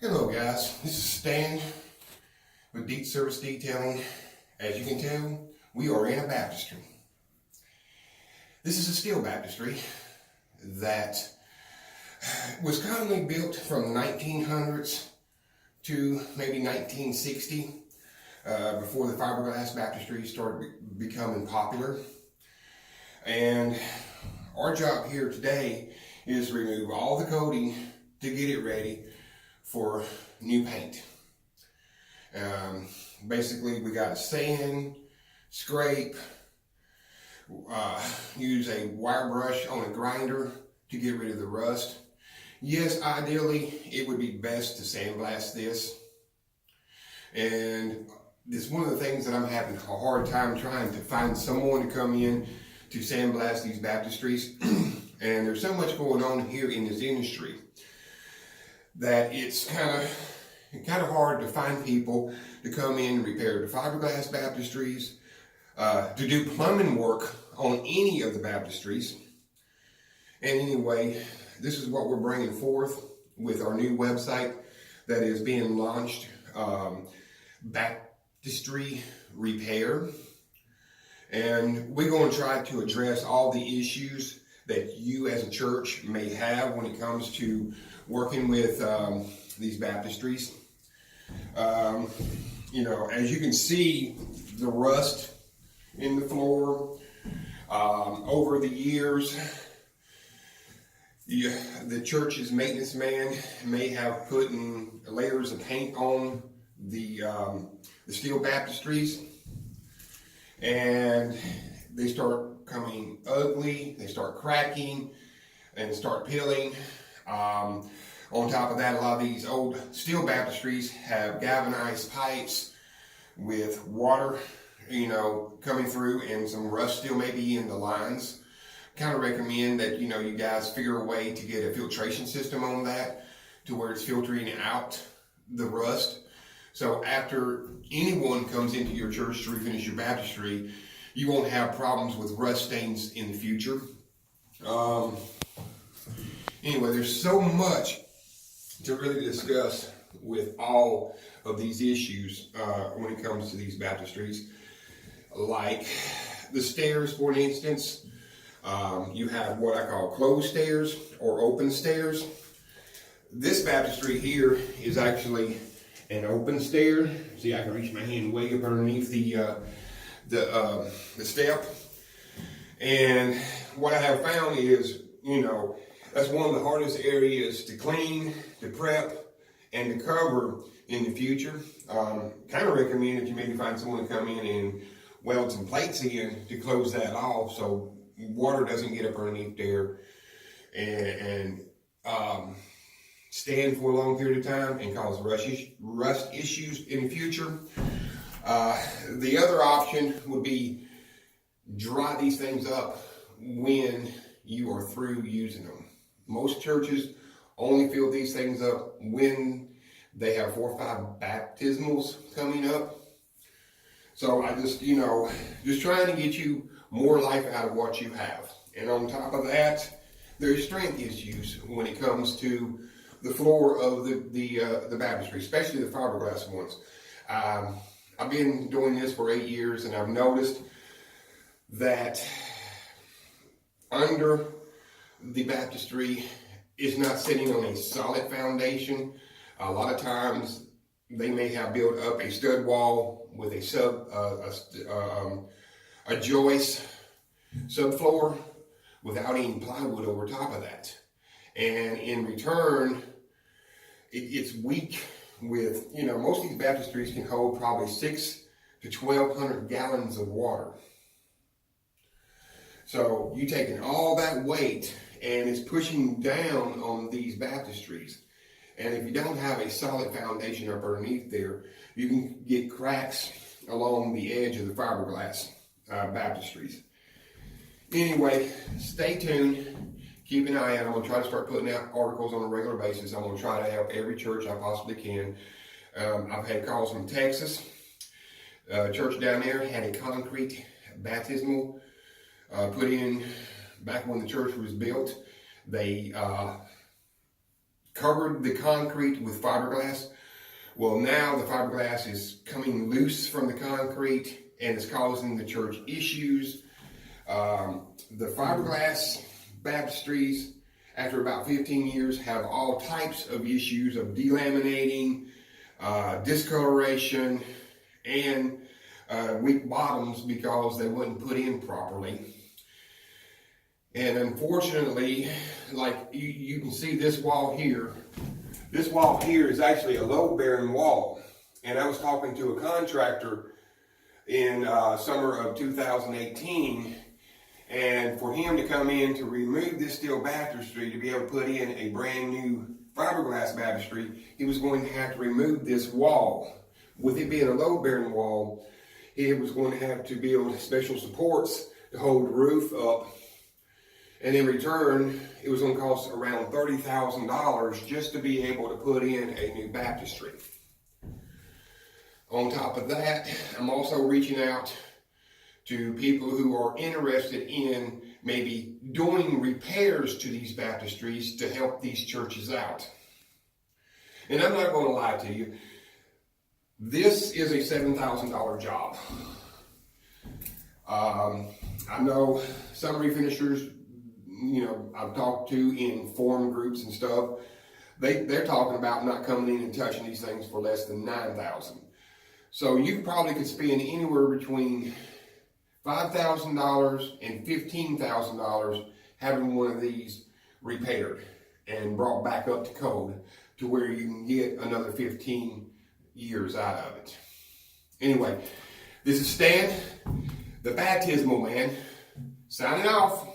Hello guys, this is Stan with Deep Service Detailing. As you can tell, we are in a baptistry. This is a steel baptistry that was commonly built from 1900s to maybe 1960, before the fiberglass baptistry started becoming popular. And our job here today is to remove all the coating to get it ready for new paint. Basically, we got to sand, scrape, use a wire brush on a grinder to get rid of the rust. Yes, ideally, it would be best to sandblast this. And it's one of the things that I'm having a hard time trying to find someone to come in to sandblast these baptistries. And there's so much going on here in this industry that it's kind of hard to find people to come in and repair the fiberglass baptistries, to do plumbing work on any of the baptistries. And anyway, this is what we're bringing forth with our new website that is being launched, Baptistery Repair. And we're going to try to address all the issues that you as a church may have when it comes to working with these baptistries. As you can see, the rust in the floor over the years. The church's maintenance man may have put in layers of paint on the steel baptistries, and they start coming ugly, they start cracking, and start peeling. On top of that, a lot of these old steel baptistries have galvanized pipes with water, coming through, and some rust still may be in the lines. Kind of recommend that, you guys figure a way to get a filtration system on that to where it's filtering out the rust. So after anyone comes into your church to refinish your baptistry, you won't have problems with rust stains in the future. Anyway, there's so much to really discuss with all of these issues when it comes to these baptistries. Like the stairs, for instance, you have what I call closed stairs or open stairs. This baptistry here is actually an open stair. See, I can reach my hand way up underneath the step. And what I have found is, that's one of the hardest areas to clean, to prep, and to cover in the future. Kind of recommend that you maybe find someone to come in and weld some plates in to close that off so water doesn't get up underneath there and stand for a long period of time and cause rust issues in the future. The other option would be dry these things up when you are through using them. Most churches only fill these things up when they have 4 or 5 baptismals coming up. So I just trying to get you more life out of what you have. And on top of that, there's strength issues when it comes to the floor of the baptistry, especially the fiberglass ones. I've been doing this for 8 years, and I've noticed that under the baptistry is not sitting on a solid foundation. A lot of times they may have built up a stud wall with a joist subfloor without any plywood over top of that. And in return, it's weak with, most of these baptistries can hold probably 600 to 1,200 gallons of water. So you taking all that weight and it's pushing down on these baptistries. And if you don't have a solid foundation up underneath there, you can get cracks along the edge of the fiberglass baptistries. Anyway, stay tuned. Keep an eye out. I'm going to try to start putting out articles on a regular basis. I'm going to try to help every church I possibly can. I've had calls from Texas. Church down there had a concrete baptismal put in back when the church was built. They covered the concrete with fiberglass. Well, now the fiberglass is coming loose from the concrete and it's causing the church issues. The fiberglass baptistries, after about 15 years, have all types of issues of delaminating, discoloration, and weak bottoms because they weren't put in properly. And unfortunately, like you can see this wall here is actually a load-bearing wall. And I was talking to a contractor in summer of 2018, and for him to come in to remove this steel baptistry to be able to put in a brand new fiberglass baptistry, he was going to have to remove this wall. With it being a load-bearing wall, he was going to have to build special supports to hold the roof up. And in return, it was going to cost around $30,000 just to be able to put in a new baptistry. On top of that, I'm also reaching out to people who are interested in maybe doing repairs to these baptistries to help these churches out. And I'm not going to lie to you, this is a $7,000 job. I know some refinishers, I've talked to in forum groups and stuff, they're talking about not coming in and touching these things for less than $9,000. So you probably could spend anywhere between $5,000 and $15,000 having one of these repaired and brought back up to code to where you can get another 15 years out of it. Anyway, this is Stan, the baptismal man, signing off.